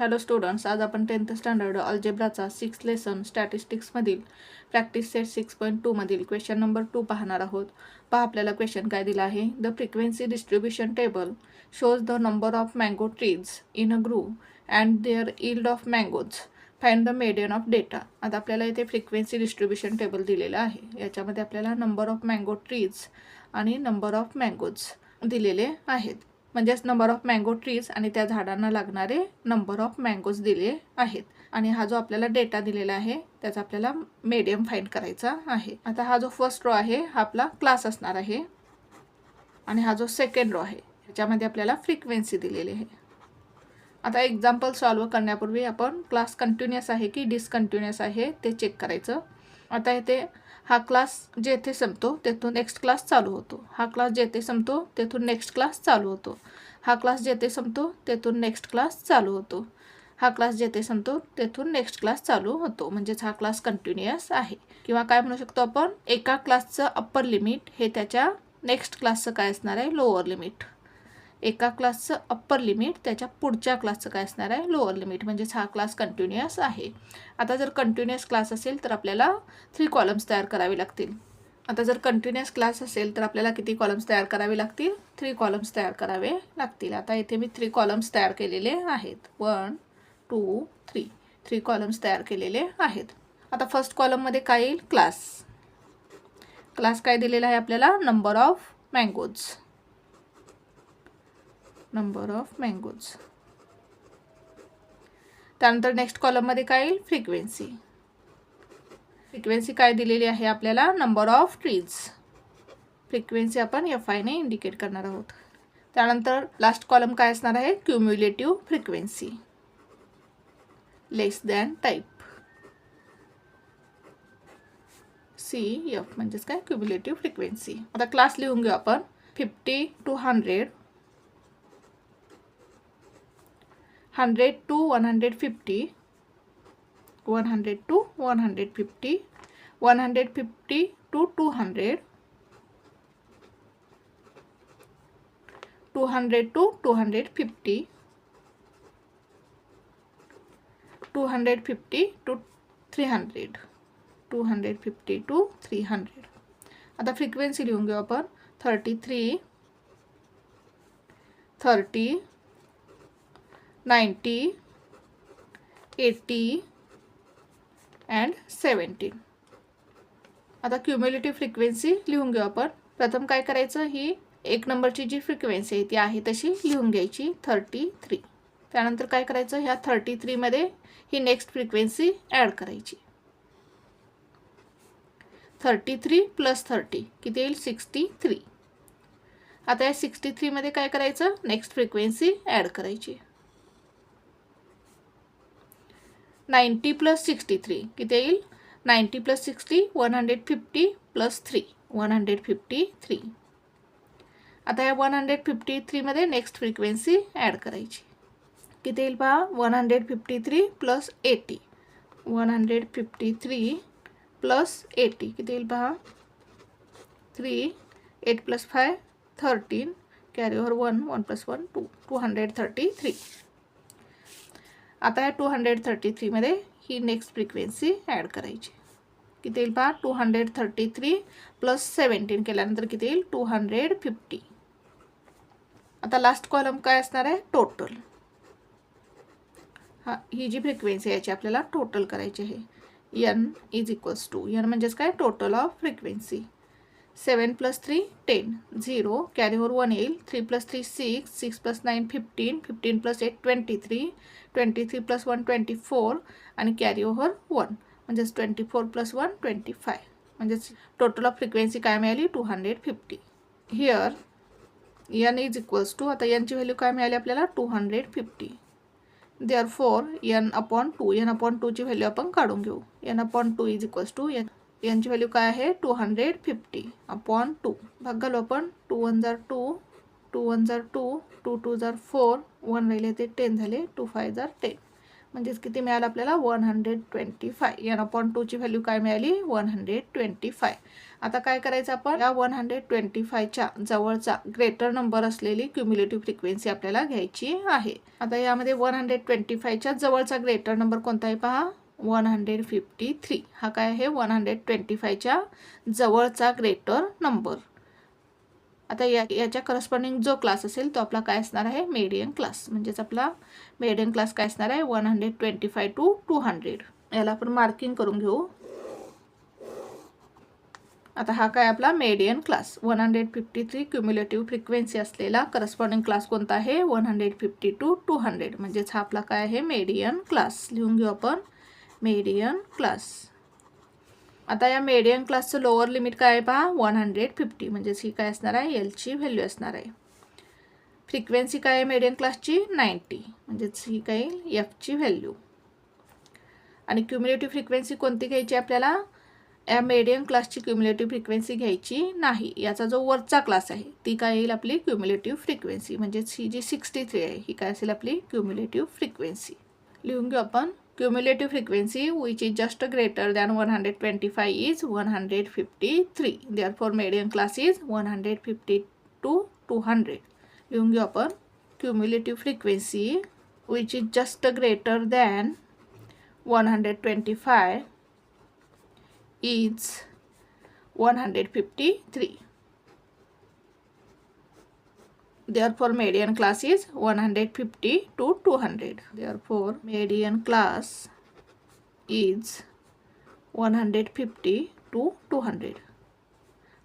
Hello students, आज आपण 10th standard अल्जेब्राचा 6th लेसन स्टॅटिस्टिक्समधील प्रॅक्टिस सेट 6.2 मधील क्वेश्चन नंबर 2 पाहणार आहोत. पहा आपल्याला क्वेश्चन काय दिला आहे. The frequency distribution table shows the number of mango trees in a group and their yield of mangoes. Find the median of data. आता आपल्याला इथे फ्रिक्वेन्सी डिस्ट्रीब्युशन टेबल दिलेलं आहे. याच्यामध्ये आपल्याला नंबर ऑफ मँगो ट्रीज आणि नंबर ऑफ मँगोज दिलेले आहेत. म्हणजेच नंबर ऑफ मँगो ट्रीज आणि त्या झाडांना लागणारे नंबर ऑफ मँगोज दिले आहेत. आणि हा जो आपल्याला डेटा दिलेला आहे त्याचा आपल्याला मीडियम फाइंड करायचा आहे. आता हा जो फर्स्ट रो आहे हा आपला क्लास असणार आहे आणि हा जो सेकंड रो आहे याच्यामध्ये आपल्याला फ्रिक्वेन्सी दिलेली आहे. आता एक्झाम्पल सॉल्व करण्यापूर्वी आपण क्लास कंटिन्युअस आहे की डिसकंटिन्युअस आहे ते चेक करायचं. आता इथे हा क्लास जेथे संपतो तेथून नेक्स्ट क्लास चालू होतो. हा क्लास जेथे संपतो तेथून नेक्स्ट क्लास चालू होतो. हा क्लास जेथे संपतो तेथून नेक्स्ट क्लास चालू होतो. हा क्लास जेथे संपतो तेथून नेक्स्ट क्लास चालू होतो. म्हणजेच हा क्लास कंटिन्युअस आहे. किंवा काय म्हणू शकतो आपण, एका क्लासचं अप्पर लिमिट हे त्याच्या नेक्स्ट क्लासचं काय असणार आहे, लोअर लिमिट. एका क्लासचं अप्पर लिमिट त्याच्या पुढच्या क्लासचं काय असणार आहे, लोअर लिमिट. म्हणजेच हा क्लास कंटिन्युअस आहे. आता जर कंटिन्युअस क्लास असेल तर आपल्याला 3 कॉलम्स तयार करावे लागतील. आता जर कंटिन्युअस क्लास असेल तर आपल्याला किती कॉलम्स तयार करावे लागतील, 3 कॉलम्स तयार करावे लागतील. आता इथे मी 3 कॉलम्स तयार केलेले आहेत. 1 2 3 3 कॉलम्स तयार केलेले आहेत. आता फर्स्ट कॉलममध्ये काय येईल, क्लास. क्लास काय दिलेला आहे आपल्याला, number of mangoes. Number of mangoes. त्यानंतर नेक्स्ट कॉलममध्ये काय येईल, फ्रिक्वेन्सी. फ्रिक्वेन्सी काय दिलेली आहे आपल्याला, नंबर ऑफ ट्रीज. फ्रिक्वेन्सी आपण FI ने इंडिकेट करणार आहोत. त्यानंतर लास्ट कॉलम काय असणार आहे, क्युम्युलेटिव्ह फ्रिक्वेन्सी. लेस दॅन टाईप. CF म्हणजेच काय, क्युम्युलेटिव्ह फ्रिक्वेन्सी. आता क्लास लिहून घेऊ आपण. 50 to 100, 100 to 150, 100 to 150, 150 to 200, 200 to 250, 250 to 300, 250 to 300. आता फ्रिक्वेन्सी लिहून घेऊ आपण. 33, 30, 90, 80 and 70. आता क्युम्युलेटिव्ह फ्रिक्वेन्सी लिहून घेऊ आपण. प्रथम काय करायचं, ही एक नंबरची जी फ्रिक्वेन्सी आहे ती आहे तशी लिहून घ्यायची, 33. त्यानंतर काय करायचं, ह्या 33 मध्ये ही नेक्स्ट फ्रिक्वेन्सी ॲड करायची. 33 + 30 किती येईल, 63. आता या 63 मध्ये काय करायचं, नेक्स्ट फ्रिक्वेन्सी ॲड करायची. 90 + 63 किती येईल, 90 + 60 150 + 3 153. आता या 153 मध्ये नेक्स्ट फ्रिक्वेन्सी ॲड करायची. किती येईल पहा, 153 + 80, 153 + 80 किती येईल पहा, 3, 8 + 5 13, कॅरी ओव्हर 1, 1 + 1 2, 233. आता या 233 मध्ये ही नेक्स्ट फ्रिक्वेन्सी ॲड करायची. किती येईल पहा, 233 + 17 केल्यानंतर किती येईल, 250. आता लास्ट कॉलम काय असणार आहे, टोटल. ही जी फ्रिक्वेन्सी आहे याची आपल्याला टोटल करायची आहे. N = N म्हणजेच काय, total of frequency. 7 + 3 10, 0, carry over 1 येईल. 3 + 3 6, 6 + 9 15, 15 + 8 23, 23 + 1 24 आणि कॅरी ओव्हर 1 म्हणजेच 24 + 1 25. म्हणजेच टोटल ऑफ फ्रिक्वेन्सी काय मिळाली, 250. हिअर N = आता N ची व्हॅल्यू काय मिळाली आपल्याला, 250. Therefore N/2, N/2 ची व्हॅल्यू आपण काढून घेऊ. N/2 = N ची व्हॅल्यू काय आहे, 250/2. भाग घालू आपण. 2 1 = 2, 2 1 = 2, 2 2 = 4, 1 राहिले ते 10 झाले, 2 5 = 10. म्हणजेच किती मिळालं आपल्याला, 125. N/2 ची व्हॅल्यू काय मिळाली, 125. आता काय करायचं आपण, या 125च्या जवळचा ग्रेटर नंबर असलेली क्युम्युलेटिव्ह फ्रिक्वेन्सी आपल्याला घ्यायची आहे. आता यामध्ये 125च्या जवळचा ग्रेटर नंबर कोणता आहे पहा, 153. हा काय आहे, 125च्या जवळचा ग्रेटर नंबर. आता याच्या करस्पॉन्डिंग जो क्लास असेल तो आपला काय असणार आहे, मेडियन क्लास. म्हणजेच आपला मेडियन क्लास काय असणार आहे, 125 to 200. याला आपण मार्किंग करून घेऊ. आता हा काय आपला मेडियन क्लास, 153 क्युम्युलेटिव्ह फ्रिक्वेन्सी असलेला करस्पॉन्डिंग क्लास कोणता आहे, 150 to 200. म्हणजेच हा आपला काय आहे, मेडियन क्लास. लिहून घेऊ आपण मेडियन क्लास. आता या मेडियन क्लासचं लोअर लिमिट काय आहे पहा, 150. म्हणजेच ही काय असणार आहे, एलची व्हॅल्यू असणार आहे. फ्रिक्वेन्सी काय आहे मेडियन क्लासची, 90. म्हणजेच ही काय येईल, एफची व्हॅल्यू. आणि क्युम्युलेटिव्ह फ्रिक्वेन्सी कोणती घ्यायची आपल्याला, या मेडियन क्लासची क्युम्युलेटिव्ह फ्रिक्वेन्सी घ्यायची नाही. याचा जो वरचा क्लास आहे ती काय येईल आपली क्युम्युलेटिव्ह फ्रिक्वेन्सी. म्हणजेच ही जी 63 आहे ही काय असेल आपली क्युम्युलेटिव्ह फ्रिक्वेन्सी. लिहून घेऊ आपण, cumulative frequency which is just greater than 125 is 153. Therefore median class is 150 to 200. लिहून घेऊ आपण, cumulative frequency which is just greater than 125 is 153. Therefore median class is 150 to 200. Therefore median class is 150 to 200.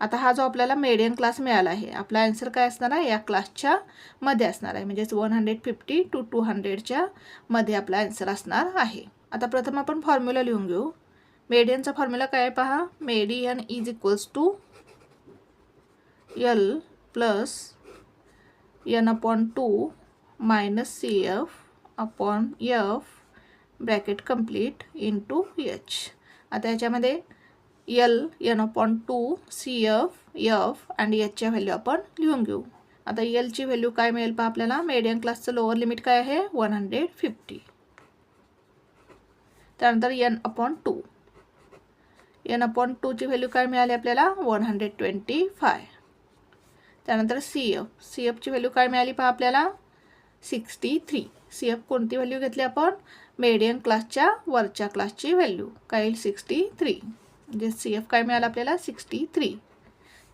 आता हा जो आपल्याला median class मिळाला आहे, आपला आन्सर काय असणार आहे, या क्लासच्या मध्ये असणार आहे. म्हणजेच 150 to 200च्या मध्ये आपला आन्सर असणार आहे. आता प्रथम आपण फॉर्म्युला लिहून घेऊ. मेडियनचा फॉर्म्युला काय आहे पहा, median is equals to L plus N upon 2 minus C F upon F bracket complete into H. आता याच्यामध्ये L, N upon 2, C F, F आणि एचच्या व्हॅल्यू आपण लिहून घेऊ. आता एलची व्हॅल्यू काय मिळेल पहा आपल्याला, मेडियन क्लासचं लोअर लिमिट काय आहे, 150. त्यानंतर एन अपॉन 2, एन अपॉन 2ची व्हॅल्यू काय मिळाली आपल्याला, 125. त्यानंतर सी एफ, सी एफची व्हॅल्यू काय मिळाली पहा आपल्याला, 63. सी एफ कोणती व्हॅल्यू घेतली आपण, मेडियन क्लासच्या वरच्या क्लासची व्हॅल्यू काय येईल, 63. म्हणजे सी एफ काय मिळालं आपल्याला, 63.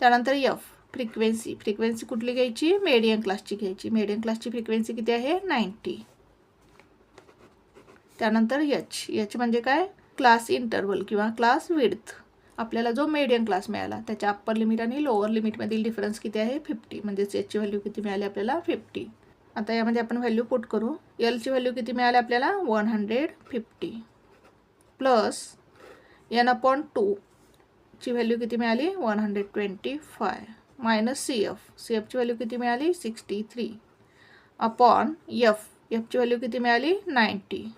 त्यानंतर एफ फ्रिक्वेन्सी, फ्रिक्वेन्सी कुठली घ्यायची, मेडियन क्लासची घ्यायची. मेडियन क्लासची फ्रिक्वेन्सी किती आहे, 90. त्यानंतर एच, एच म्हणजे काय, क्लास इंटरवल किंवा क्लास विड्थ. आपल्याला जो मेडियन क्लास मिळाला त्याच्या अप्पर लिमिट आणि लोअर लिमिटमधील डिफरन्स किती आहे, 50. म्हणजेच एचची व्हॅल्यू किती मिळाली आपल्याला, 50. आता यामध्ये आपण व्हॅल्यू पुट करू. एलची व्हॅल्यू किती मिळाली आपल्याला, 150 प्लस एन अपॉन 2 ची व्हॅल्यू किती मिळाली, 125 मायनस सी एफ, सी एफची व्हॅल्यू किती मिळाली, 63 अपॉन एफ, एफची व्हॅल्यू किती मिळाली, 90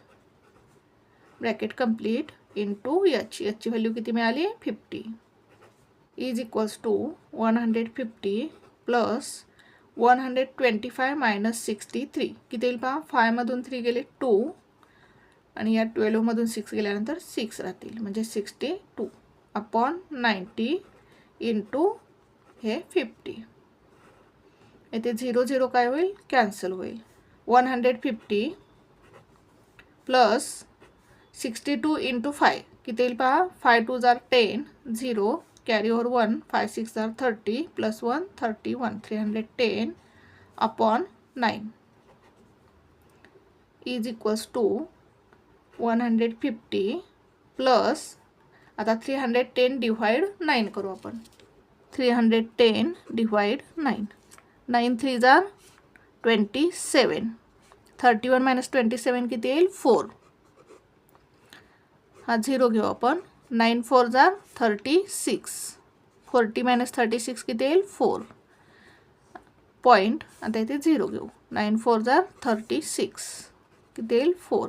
ब्रॅकेट कंप्लीट इंटू एच, एचची व्हॅल्यू किती मिळाली, 50 is equals to 150 plus 125 minus 63 किती येईल पहा, 5 मधून 3 गेले 2 आणि या 12 मधून 6 गेल्यानंतर 6 राहतील. म्हणजे 62 अपॉन 90 इंटू हे 50. येथे 0 0 काय होईल, कॅन्सल होईल. 150 प्लस 62 इंटू 5 किती येईल पहा, 5 2 जार 10, 0 कॅरी ओव्हर 1, 5 6 जार 30 plus 1 31, 310 upon 9 is equals to 150 plus, आता 310 डिवाइड 9 करू आपण. 310 डिवाइड 9, 9 3 जार 27, 31 मायनस 27 किती येईल, 4. हा 0 घेऊ आपण. 9 4 जार 36, 40 मायनस 36 किती येईल, 4 पॉईंट. आता इथे 0 घेऊ. 9 4 जार 36 किती येईल, 4.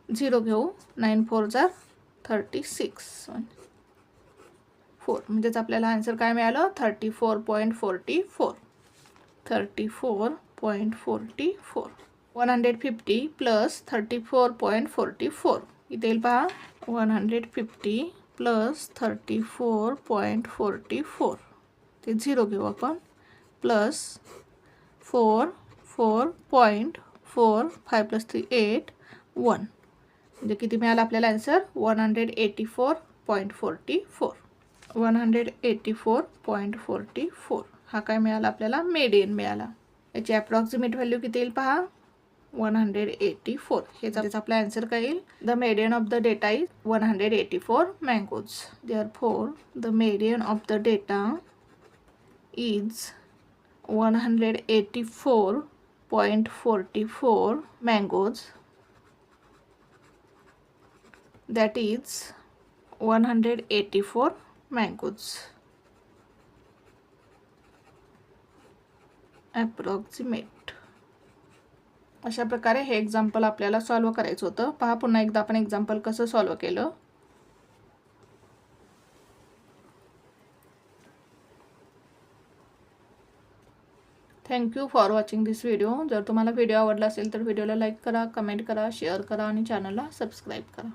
0 घेऊ. 9 4 जार 36 4. म्हणजेच आपल्याला आन्सर काय मिळालं, 34.44. 34.44. 150 प्लस 34.44 इथे येईल पहा, 150 प्लस 34.44 ते 0 घेऊ आपण प्लस 4.4 5 + 3 8 1 म्हणजे किती मिळालं आपल्याला आन्सर 184.44 184.44 हा काय मिळाला आपल्याला मेडियन मिळाला. याची अप्रॉक्सिमेट व्हॅल्यू किती येईल पहा 184 हेच आपला आन्सर काय येईल. The median of the data is 184 mangoes. Therefore the median of the data is 184.44 mangoes, that is 184 mangoes approximate. अशा प्रकारे हे एक्झाम्पल आपल्याला सॉल्व करायचं होतं. पहा पुन्हा एकदा आपण एक्झाम्पल कसं सॉल्व केलं. Thank you for watching this video. जर तुम्हाला व्हिडिओ आवडला असेल तर व्हिडिओला लाईक करा, कमेंट करा, शेअर करा आणि चॅनलला सबस्क्राईब करा.